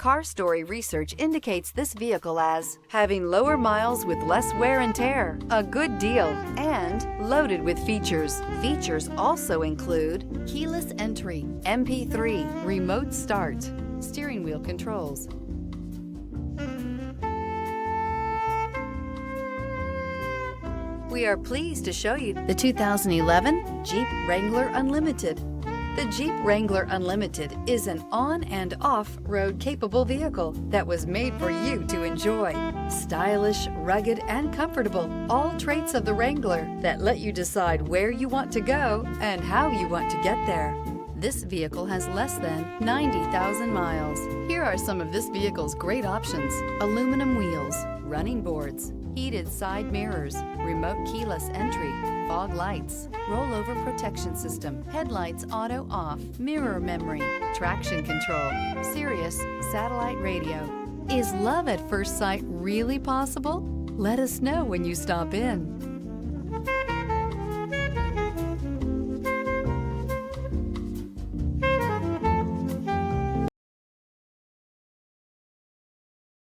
Car Story research indicates this vehicle as having lower miles with less wear and tear, a good deal, and loaded with features. Features also include keyless entry, MP3, remote start, steering wheel controls. We are pleased to show you the 2011 Jeep Wrangler Unlimited. The Jeep Wrangler Unlimited is an on- and off-road capable vehicle that was made for you to enjoy. Stylish, rugged, and comfortable, all traits of the Wrangler that let you decide where you want to go and how you want to get there. This vehicle has less than 90,000 miles. Here are some of this vehicle's great options: aluminum wheels, running boards, heated side mirrors, remote keyless entry, fog lights, rollover protection system, headlights auto off, mirror memory, traction control, Sirius satellite radio. Is love at first sight really possible? Let us know when you stop in.